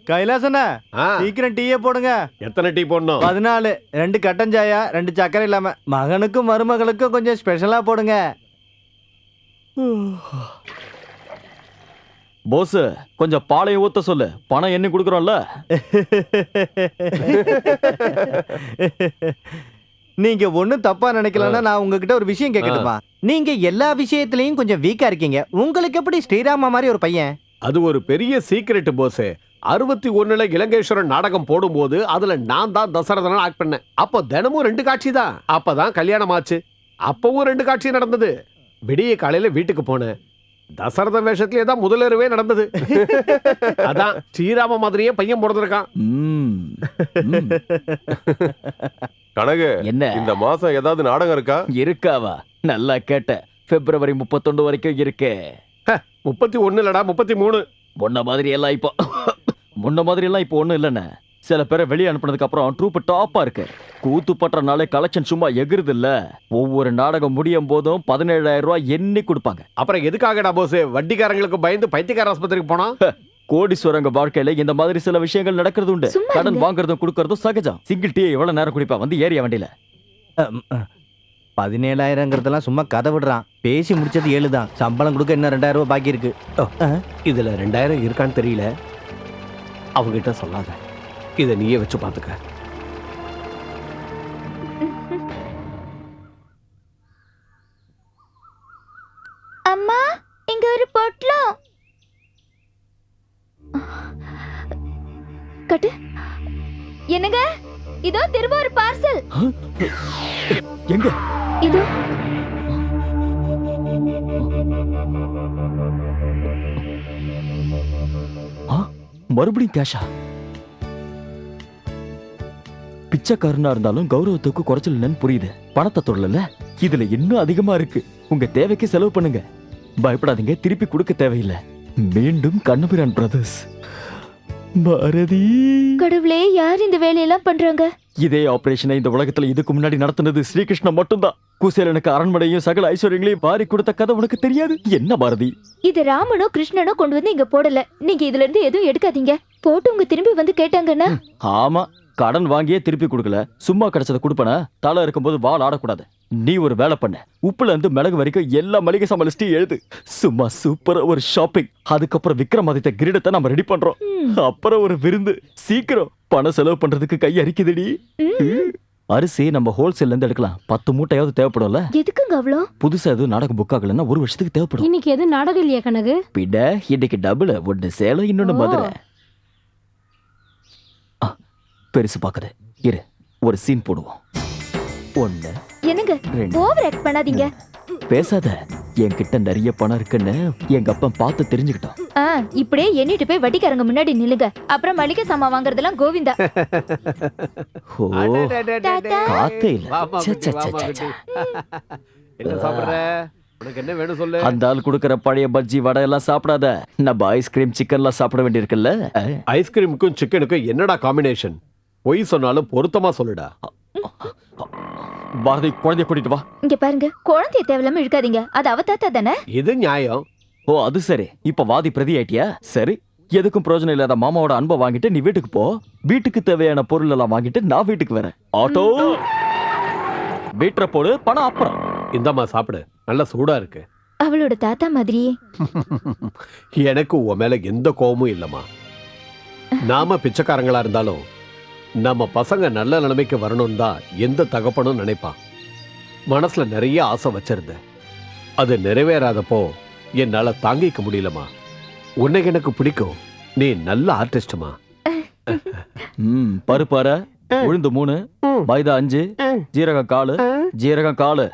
கைலாசண்ணா சீக்கிரம் டீயை போடுங்க. எத்தனை டீ போடணும்? 14. 2 கட்டன் சாயா, 2 சக்கரை இல்லாம. மகனுக்கும் மருமகளுக்கும் கொஞ்சம் ஸ்பெஷலா போடுங்க. போஸ் கொஞ்சம் பாலைய ஊத்த சொல்லு, பணம் என்ன கொடுக்குறோம்ல. நீங்க ஒண்ணும் தப்பா நினைக்கலன்னா நான் உங்ககிட்ட ஒரு விஷயம் கேட்கட்டுமா? நீங்க எல்லா விஷயத்திலயும் கொஞ்சம் வீக்கா இருக்கீங்க. உங்களுக்கு எப்படி ஸ்ரீராமா மாதிரி ஒரு பையன்? அது ஒரு பெரிய சீக்ரெட் போஸ். 61ல இலங்கேஸ்வரன் நாடகம் போடும்போது அதுல நான் தான் தசரதனா ஆக்ட் பண்ணேன். அப்போ தினமும் 2 காட்சி தான். அப்பதான் கல்யாணம் ஆச்சு. அப்பவும் 2 காட்சி நடந்தது. விடிய காலையில வீட்டுக்கு போனேன். தசரத வேஷத்திலே தான் முதலிரவே நடந்தது. அதான் ஸ்ரீராம மாதிரியே பையன் பிறந்திருக்கான். கனகு, என்ன இந்த மாசம் ஏதாவது நாடகம் இருக்கா? இருக்காவா? நல்லா கேட்ட. பிப்ரவரி 31 வரைக்கும் இருக்கு. 31 இல்லடா 33. முன்ன மாதிரி எல்லாம் இப்போ ஒண்ணும் இல்லைன்னு. சில பேரை வெளியே அனுப்புனதுக்கு அப்புறம் ட்ரூப் டாப்பா இருக்கு. கூத்து பற்ற நாளே கலெக்ஷன் சும்மா எகிருது இல்ல. ஒவ்வொரு நாடகம் முடியும் போதும் 17,000 ரூபாய் எண்ணி கொடுப்பாங்க. அப்புறம் எதுக்காகடா போஸ் வட்டிக்காரங்களுக்கு பயந்து பைத்தியக்கார ஆஸ்பத்திரிக்கு போனா? கோடீஸ்வரங்க வாழ்க்கையில இந்த மாதிரி சில விஷயங்கள் நடக்கிறது உண்டு. கடன் வாங்குறதும் கொடுக்கறதும் சகஜம். சிங்கிள் டீ எவ்வளவு நேரம் குடிப்பா வந்து ஏரியா வண்டியில? 17,000ங்கிறதெல்லாம் சும்மா கதை விடுறான். பேசி முடிச்சது 7 தான். சம்பளம் கொடுக்க இன்னும் 2,000 ரூபாய் பாக்கி இருக்கு. இதுல 2,000 இருக்கான்னு தெரியல. அவங்கிட்ட சொல்லாத. இதை நீயே வச்சு பாத்துக்க. அம்மா, இங்க ஒரு பொட்டலம். கட்டு. என்னங்க? இதோ திரும்ப ஒரு பார்சல். எங்க? இதோ. மறுபடியும் கேஷா? பிச்சைக்காரனா இருந்தாலும் கௌரவத்துக்கு குறைச்சல் என்னன்னு புரியுது. பணத்தை தொடல இதுல இன்னும் அதிகமா இருக்கு. உங்க தேவைக்கு செலவு பண்ணுங்க. பயப்படாதீங்க, திருப்பி கொடுக்க தேவையில்லை. மீண்டும் கண்ணபிரான் பிரதர்ஸ். பாரதி கடவுளே, யார் இந்த வேலையெல்லாம் பண்றாங்க? இதே ஆபரேஷனை இந்த உலகத்துல இதுக்கு முன்னாடி நடத்துனது ஸ்ரீகிருஷ்ணன் மட்டும்தான். குசேலனுக்கு அரண்மனையும் சகல ஐஸ்வர்யங்களையும் வாரி கொடுத்த கதை உனக்கு தெரியாது என்ன பாரதி? இது ராமனோ கிருஷ்ணனோ கொண்டு வந்து இங்க போடல. நீங்க இதுல இருந்து எதுவும் எடுக்காதீங்க. போட்டு உங்க திரும்பி வந்து கேட்டாங்கன்னா? ஆமா, கடன் வாங்கியே திருப்பி கொடுக்கல. சும்மா கிடைச்சத கொடுப்பன. தலை இருக்கும்போது வால் ஆடக்கூடாது. நீ ஒரு வேலை பண்ண. உப்புல இருந்து மிளகு வரைக்கும் எல்லா மளிகை சாமான் லிஸ்டையும் எழுது. சும்மா சூப்பரா ஒரு ஷாப்பிங். அதுக்கப்புறம் விக்ரமாதித்த கிரீடத்தை நம்ம ரெடி பண்றோம். அப்புறம் ஒரு விருந்து. சீக்கிரம். பணம் செலவு பண்றதுக்கு கை அரிக்குதுடி. அரிசி நம்ம ஹோல்சேல்ல இருந்து எடுக்கலாம். 10 மூட்டையாவது தேவைப்படும்ல. எதுக்குங்க அவ்வளோ? புதுசா எதுவும் நாடகம் புக் ஆகலன்னா 1 வருஷத்துக்கு தேவைப்படும். இன்னைக்கு எதுவும் நாடகம் இல்லையா கனகு? பிட இன்னைக்கு டபுள். ஒன்னு சேலம், இன்னொன்னு மதுரை. பெருசு பாக்குது. இரு, ஒரு சீன் போடுவோம். 1 என்னங்க? ஓவர் ஆக்ட் பண்ணாதீங்க. பேசாத. என்கிட்ட நிறைய பணம் இருக்குன்னு எங்க அப்பா பார்த்து தெரிஞ்சுக்கிட்டோம். இப்படியே எண்ணிட்டு போய் வட்டிக்காரங்க முன்னாடி நில்லுங்க. அப்புறம் மளிகை சாமான் வாங்குறதெல்லாம் கோவிந்தா. காத்தே இல்ல. என்ன சாப்பிடுற? உனக்கு என்ன வேணும் சொல்லு. அந்த ஆள் குடுக்கற பழைய பஜ்ஜி வடை எல்லாம் சாப்பிடாத. நம்ம ஐஸ்கிரீம் சிக்கன்லாம் சாப்பிட வேண்டியிருக்குல்ல. ஐஸ்கிரீமுக்கும் சிக்கனுக்கும் என்னடா காம்பினேஷன்? பொய் சொன்னாலும் பொருத்தமா சொல்லுடா. பாரதி, குழந்தைய கூட்டிட்டு வா. இங்க பாருங்க, குழந்தைய தேவையில்லாம இழுக்காதீங்க. அது அவ தாத்தா தானே. இது நியாயம். ஓ, அது சரி. இப்ப வாதி பிரதி ஆயிட்டியா? சரி, எதுக்கும் பிரயோஜனம் இல்லாத மாமாவோட அன்பை வாங்கிட்டு நீ வீட்டுக்கு போ. வீட்டுக்கு தேவையான பொருள் எல்லாம் வாங்கிட்டு நான் வீட்டுக்கு வரேன். ஆட்டோ வீட்டுல போடு, பணம் அப்புறம். இந்தம்மா சாப்பிடு, நல்ல சூடா இருக்கு. அவளோட தாத்தா மாதிரியே. எனக்கு உன் மேல எந்த கோபமும் இல்லம்மா. நாம பிச்சைக்காரங்களா இருந்தாலும் நம்ம பசங்க நல்ல நிலைமைக்கு வரணும் தான் எந்த தகப்பனும் நினைப்பான். மனசுல நிறைய ஆசை வச்சிருந்தேன். அது நிறைவேறாதப்போ என்னால தாங்கிக்க முடியலமா. உன்னை எனக்கு பிடிக்கும். நீ நல்ல ஆர்டிஸ்ட்மா. பருப்பார உளுந்து 3, மைதா 5, ஜீரகம் 4, ஜீரகம் 4,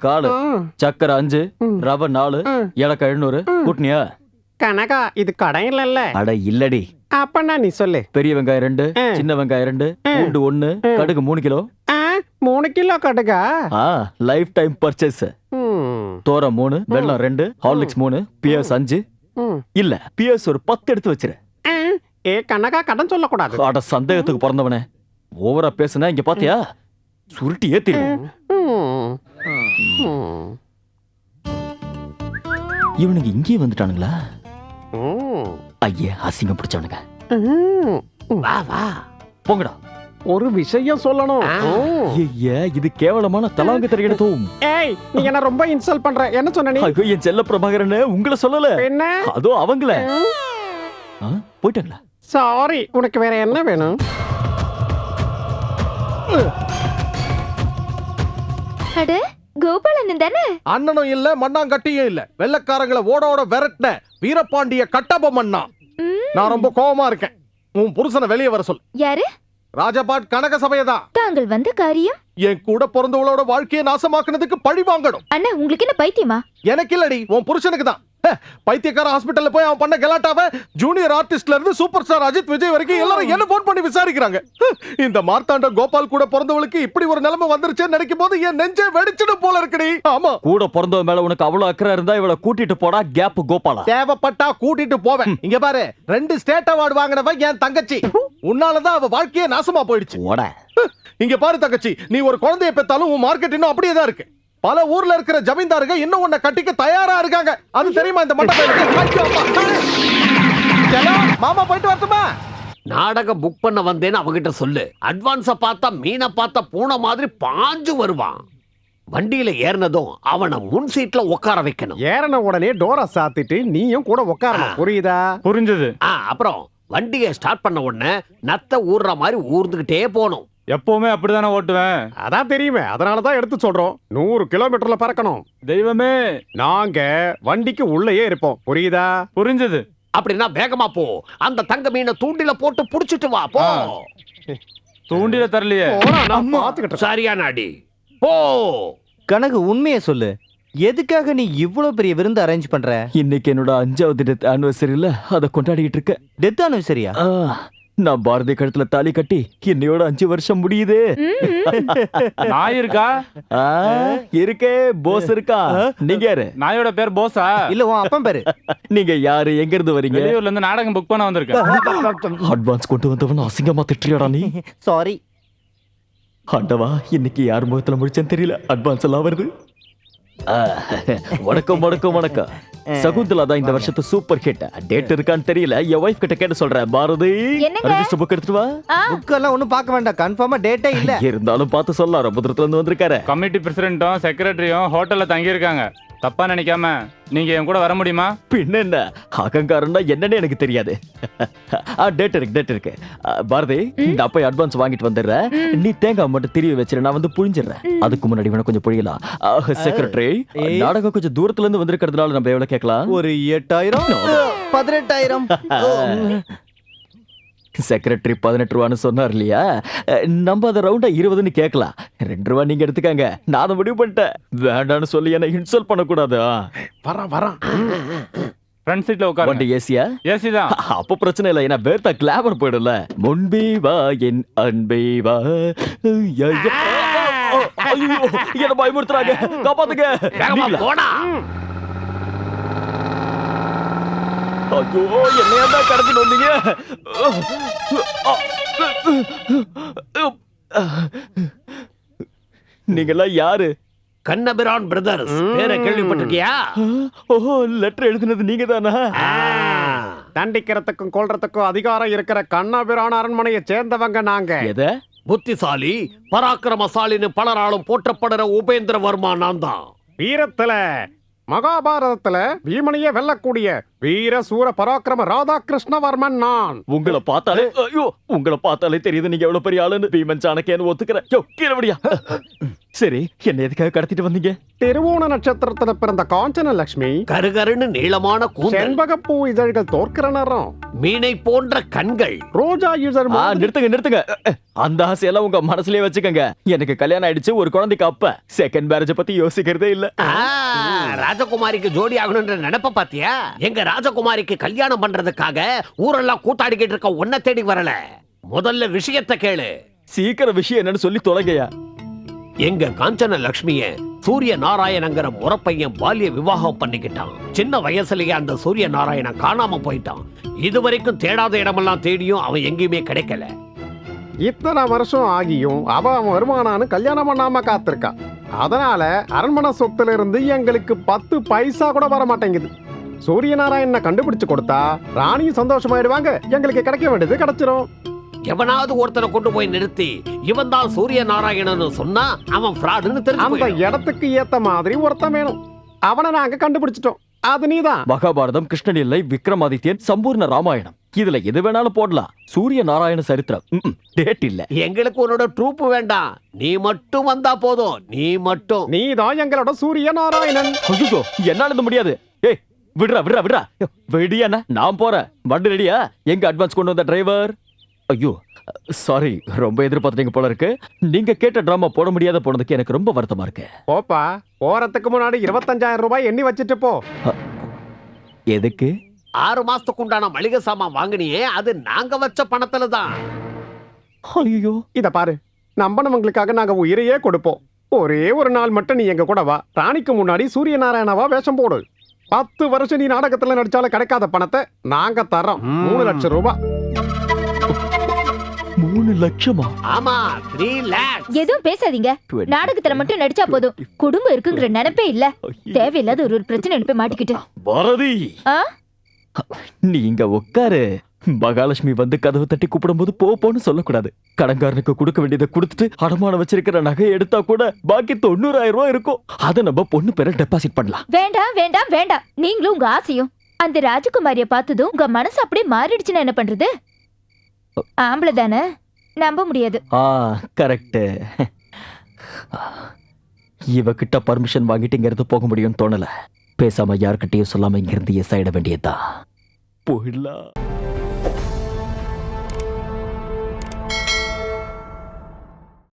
காலு, சக்கரை 5, ரவை 4, ஏலக்காய் 700. கூட்டினியா? கனகா, இது கடை இல்ல. அட இல்லடி. அப்பனா நீ சொல்லு. பெரிய வெங்காயம் 2, சின்ன வெங்காயம் 2, பூண்டு 1, கடுகு 3 கிலோ. 3 கிலோ கடுகா? Life time purchase. தோரம் 3, வெல்லம் 2, ஹார்லிக்ஸ் 3, பியர்ஸ் 5. இல்ல, பியர்ஸ் ஒரு 10 எடுத்து வச்சிரு. ஏ கனகா, கடன் சொல்ல கூடாது. அட சந்தேகத்துக்கு பிறந்தவனே, ஓவரா பேசுனா இங்க பாத்தியா சுருட்டி ஏத்திடுவேன். இவனுக்கு இங்கே வந்துட்டானுங்களா? ம். ஐயே அசிங்கம் பிடிச்சவனுங்க. ம். வா வா. போங்கடா. ஒரு விஷயம் சொல்லணும். ம். ஐயே இது கேவலமான தலாங்கு திரையிடத்தும். ஏய் நீ என்ன ரொம்ப இன்சல்ட் பண்ற. என்ன சொன்ன நீ? ஐயோ என் செல்ல பிரபாகரன் உங்களை சொல்லல. என்ன? அதோ அவங்கள போயிட்டாங்களா? சாரி. உனக்கு வேற என்ன வேணும்? அட கோபாலன் தானே? அண்ணனும் இல்ல மண்ணாங்கட்டியும் இல்ல, வெள்ளக்காரங்களை ஓட விரட்டின வீரபாண்டிய கட்டபொம்மன்னா. நான் ரொம்ப கோவமா இருக்கேன். உன் புருஷனை வெளியே வர சொல். யாரு? ராஜபாட் கனக சபையதான். தாங்கள் வந்த காரியம்? என் கூட பிறந்தவளோட வாழ்க்கையை நாசமாக்குனதுக்கு பழி வாங்கணும். அண்ணா உங்களுக்கு என்ன பைத்தியமா? எனக்கு இல்லடி, உன் புருஷனுக்கு தான். பைத்தியக்கார ஹாஸ்பிட்டல்ல போய் அவன் பண்ண கலாட்டாவ ஜூனியர் ஆர்டிஸ்ட்ல இருந்து சூப்பர் ஸ்டார் அஜித் விஜய் வரைக்கும் எல்லாரும் என்ன போன் பண்ணி விசாரிக்கிறாங்க. இந்த மார்த்தாண்ட கோபால் கூட பிறந்தவளுக்கு இப்படி ஒரு நிலைமை வந்துருச்சேன்னு நினைக்கும் போது என் நெஞ்சே வெடிச்சிடும் போல இருக்குடி. ஆமா, கூட பிறந்தவ மேல உனக்கு அவ்வளவு அக்கறை இருந்தா இவளை கூட்டிட்டு போடா கேப் கோபாலா. தேவைப்பட்டா கூட்டிட்டு போவேன். இங்க பாரு, 2 ஸ்டேட் அவார்டு வாங்கினவ என் தங்கச்சி. உன்னாலதான் அவ வாழ்க்கையே நாசமா போயிடுச்சு. ஓட இங்க பாரு தங்கச்சி, நீ ஒரு குழந்தைய பெத்தாலும் உன் மார்க்கெட் இன்னும் அப்படியே தான் இருக்கு. பல ஊர்ல இருக்கிற ஜமீன்தாருங்க இன்னும் உன்னை கட்டிக்க தயாரா இருக்காங்க. அது தெரியுமா இந்த மண்டபம்? மாமா போயிட்டு வரட்டுமா? நாடகம் புக் பண்ண வந்தேன்னு அவகிட்ட சொல்லு. அட்வான்ஸ பார்த்தா மீனை பார்த்தா பூனை மாதிரி பாஞ்சு வருவான். வண்டியில ஏறினதும் அவனை முன் சீட்ல உட்கார வைக்கணும். ஏறன உடனே டோரை சாத்திட்டு நீயும் கூட உட்காரணும். புரியுதா? புரிஞ்சது. அப்புறம் வண்டியை ஸ்டார்ட் பண்ண உடனே நத்த ஊர்ற மாதிரி ஊர்ந்துகிட்டே போகணும். எப்பவுமே அப்படிதானே ஓட்டுவேன். அதான் தெரியுமே, அதனாலதான் எடுத்து சொல்றோம். 100 கிலோமீட்டர்ல பறக்கணும். தெய்வமே. நாங்க வண்டிக்கு உள்ளேயே இருப்போம். புரியுதா? புரிஞ்சது. அப்படின்னா வேகமா போ. அந்த தங்க மீனை தூண்டில போட்டு புடிச்சிட்டு வா. போ. தூண்டில தரலையே. போடா, நான் பாத்துக்கிட்டேன். சரியான அடி. போ. கனகு உண்மையை சொல்லு, எதுக்காக நீ இவ்வளவு பெரிய விருந்து அரேஞ்ச் பண்ற? இன்னைக்கு என்னோட 5வது டெத் ஆனிவர்சரியில அதை கொண்டாடிட்டு இருக்கேன். டெத் ஆனிவர்சரியா? நான் பாரதி கழுத்துல தாலி கட்டி இன்னையோட 5 வருஷம் முடியுது. நாய் இருக்கா? இருக்கே, போஸ் இருக்கா. நீங்க யாரு? நாயோட பேர் போஸா? இல்ல உன் அப்பன் பேரு. நீங்க யாரு, எங்க இருந்து வரீங்க? வெளியூர்ல இருந்து நாடகம் புக் பண்ண வந்திருக்கேன். அட்வான்ஸ் கொண்டு வந்தவன் அசிங்கமா திட்டுறியாடா நீ. சாரி. ஆண்டவா, இன்னைக்கு யார் முகத்துல முடிச்சேன்னு தெரியல. அட்வான்ஸ் எல்லாம் வருது. வணக்கம் வணக்கம் வணக்கம். சகுந்தலா தான் இந்த வருஷத்து சூப்பர் ஹிட். டேட் இருக்கான்னு தெரியல, என் வைஃப் கிட்ட கேட்டு சொல்றேன். பாரதி ரெஜிஸ்டர் புக் எடுத்துட்டு வா. புக் எல்லாம் ஒண்ணும் பார்க்க வேண்டாம், கன்ஃபார்மா டேட்டே இல்ல. இருந்தாலும் பார்த்து சொல்லலாம், ரொம்ப தூரத்துல இருந்து வந்திருக்காரு. கமிட்டி பிரசிடென்ட்டும் செக்ரட்டரியும் ஹோட்டல்ல தங்கி இருக்காங்க. தப்பா நினைக்காம நீங்க என் கூட வர முடியுமா? பின்ன என்ன, அகங்காரம்னா என்னன்னு எனக்கு தெரியாது. டேட் இருக்கு. பாரதி, நான் போய் அட்வான்ஸ் வாங்கிட்டு வந்துடுறேன். நீ தேங்காய் மட்டும் திருவி வச்சிரு, நான் வந்து புழிஞ்சிடுறேன். அதுக்கு முன்னாடி வேணா கொஞ்சம் புழியலாம். செக்ரட்டரி, நாடகம் கொஞ்சம் தூரத்துல இருந்து வந்திருக்கிறதுனால நம்ம எவ்வளவு கேட்கலாம்? ஒரு 8000 18,000. செக்ரட்டரி 18 ரூபான்னு சொன்னார் இல்லையா, நம்ம அதை ரவுண்டா 20ன்னு கேட்கலாம். 2 ரூபா நீங்க எடுத்துக்காங்க. நான் அதை முடிவு பண்ணிட்டேன். வேண்டான்னு சொல்லி என்ன இன்சல்ட் பண்ணக்கூடாது. வரான். ஃப்ரண்ட் சீட்ல உட்காருங்க. வண்டி ஏசியா? ஏசி தான். அப்ப பிரச்சனை இல்லை, ஏன்னா பேர்த்தா கிளாமர் போயிடும்ல. முன்பே வா என் அன்பே வா. ஐயோ, என்ன பயமுறுத்துறாங்க, காப்பாத்துங்க. போடா. ஐயோ, என்னையா தான் கடத்திட்டு வந்தீங்க? நீங்கெல்லாம் யாரு? கண்ணபிரான் பிரதர்ஸ். பேரை கேள்விப்பட்டிருக்கியா? ஓஹோ, லெட்டர் எழுதுனது நீங்க தானா? தண்டிக்கிறதுக்கும் கொல்றதுக்கும் அதிகாரம் இருக்கிற கண்ணபிரான் அரண்மனையை சேர்ந்தவங்க நாங்க. எதை? புத்திசாலி பராக்கிரமசாலின்னு பலராலும் போற்றப்படுற உபேந்திரவர்மா நான் தான். வீரத்துல மகாபாரதத்துல பீமனையே வெல்லக்கூடிய வீர சூர பராக்கிரம ராதாகிருஷ்ணவர்மன் நான். உங்களை பார்த்தாலே, ஐயோ, உங்களை பார்த்தாலே தெரியுது நீங்க எவ்வளவு பெரிய ஆளுன்னு. பீமன் சாணக்கியன்னு ஒத்துக்கிறேன். யோ, கீழே விடியா. சரி, என்ன எதுக்காக கடத்திட்டு வந்தீங்க? திருவோண நட்சத்திரத்துல பிறந்த காஞ்சன லட்சுமி, கருகருன்னு நீளமான கூந்தல், செண்பகப்பூ இதழ்கள் தோற்கிற நிறம், மீனை போன்ற கண்கள், ரோஜா இதழ் நிறுத்துங்க. அந்த ஆசையெல்லாம் உங்க மனசுலயே வச்சுக்கோங்க. எனக்கு கல்யாணம் ஆயிடுச்சு, ஒரு குழந்தைக்கு அப்ப. செகண்ட் மேரேஜ் பத்தி யோசிக்கிறதே இல்ல. ராஜகுமாரிக்கு ஜோடி ஆகணும்ன்ற நினைப்ப பாத்தியா? எங்க ராஜகுமாரிக்கு கல்யாணம் பண்றதுக்காக ஊரெல்லாம் கூத்தாடிக்கிட்டு இருக்க உன்னை தேடி வரல. முதல்ல விஷயத்தை கேளு. சீக்கிரம் விஷயம் என்னன்னு சொல்லி தொலைங்கயா. எங்க காஞ்சன லட்சுமிய சூரிய நாராயணங்கிற முறப்பையன் பால்ய விவாகம் பண்ணிக்கிட்டான். சின்ன வயசுலயே அந்த சூரிய நாராயணன் காணாம போயிட்டான். இதுவரைக்கும் தேடாத இடமெல்லாம் தேடியும் அவன் எங்கேயுமே கிடைக்கல. இத்தனை வருஷம் ஆகியும் அவன் வருமானான்னு கல்யாணம் பண்ணாம காத்திருக்கா. அதனால அரண்மனை சொத்துல இருந்து எங்களுக்கு 10 பைசா கூட வர மாட்டேங்குது. சூரியநாராயணனை கண்டுபிடிச்சு கொடுத்தா ராணியும் சந்தோஷமாயிடுவாங்க, எங்களுக்கு கிடைக்க வேண்டியது கிடைச்சிரும். எவனாவது ஒருத்தனை கொண்டு போய் நிறுத்தி இவன் தான் சூரிய நாராயணன் சொன்னா அவன் ஃப்ராடுன்னு அந்த தெரிஞ்சு இடத்துக்கு ஏத்த மாதிரி ஒருத்தன் வேணும். அவனை நாங்க கண்டுபிடிச்சிட்டோம். அது நீதான். மகாபாரதம், கிருஷ்ணன் இல்லை, விக்ரமாதித்யன், சம்பூர்ண ராமாயணம், இதுல எது வேணாலும் போடலாம். சூரிய நாராயண சரித்திரம் டேட் இல்ல. எங்களுக்கு உன்னோட ட்ரூப் வேண்டாம், நீ மட்டும் வந்தா போதும். நீ மட்டும். நீதான் எங்களோட சூரிய நாராயணன். ஐயோ, என்னால இது முடியாது. ஏய், விடுறா விடுறா விடுறா. வெடியாண்ணா, நான் போறேன். வண்டி ரெடியா? எங்க அட்வான்ஸ் கொண்டு வந்த டிரைவர்? ஐயோ சாரி, ரொம்ப எதிர்பார்த்தீங்க போல இருக்கு. நீங்க கேட்ட டிராமா போட முடியாத போனதுக்கு எனக்கு ரொம்ப வருத்தமா இருக்கு. போப்பா, போறதுக்கு முன்னாடி 25,000 ரூபாய் எண்ணி வச்சுட்டு போ. எதுக்கு? 6 மாசத்துக்கு உண்டான மளிகை சாமான் வாங்கினியே, அது நாங்க வச்ச பணத்துல தான். ஐயோ, இத பாரு, நம்பனவங்களுக்காக நாங்க உயிரையே கொடுப்போம். ஒரே ஒரு நாள் மட்டும் நீ எங்க கூட வா. ராணிக்கு முன்னாடி சூரிய நாராயணவா வேஷம் போடு. 10 வருஷம் நீ நாடகத்துல நடிச்சாலும் கிடைக்காத பணத்தை நாங்க தரோம். 3 லட்சம் ரூபாய். 3 லட்சமா? ஆமா, 3 lakhs. எதுவும் பேசாதீங்க. நாடகத்துல மட்டும் நடிச்சா போதும். குடும்பம் இருக்குங்கிற நினைப்பே இல்ல. தேவையில்லாத ஒரு பிரச்சனை போய் மாட்டிக்கிட்டு. பாரதி, ஆ? நீங்க உட்காரு. மகாலட்சுமி வந்து கதவு தட்டி கூப்பிடும்போது போன்னு சொல்லக்கூடாது. கடன்காரனுக்கு கொடுக்க வேண்டியதை கொடுத்துட்டு அடமானம் வச்சிருக்கிற நகை எடுத்தா கூட பாக்கி 90,000 ரூபாய் இருக்கும். அதை நம்ம பொண்ணு பேரை டெபாசிட் பண்ணலாம். வேண்டாம் வேண்டாம் வேண்டாம். நீங்களும் உங்க ஆசையும் அந்த ராஜகுமாரிய பார்த்ததும் உங்க மனசு அப்படியே மாறிடுச்சுன்னா என்ன பண்றது? ஆம்பளை தானே, நம்ப முடியாது. கரெக்ட். இவகிட்ட பர்மிஷன் வாங்கிட்டு இங்க இருந்து போக முடியும்னு தோணல. பேசாம யார்கிட்டயும் சொல்லாம இங்க இருந்து எஸ் ஆயிட வேண்டியதுதான். போயிடலாம்.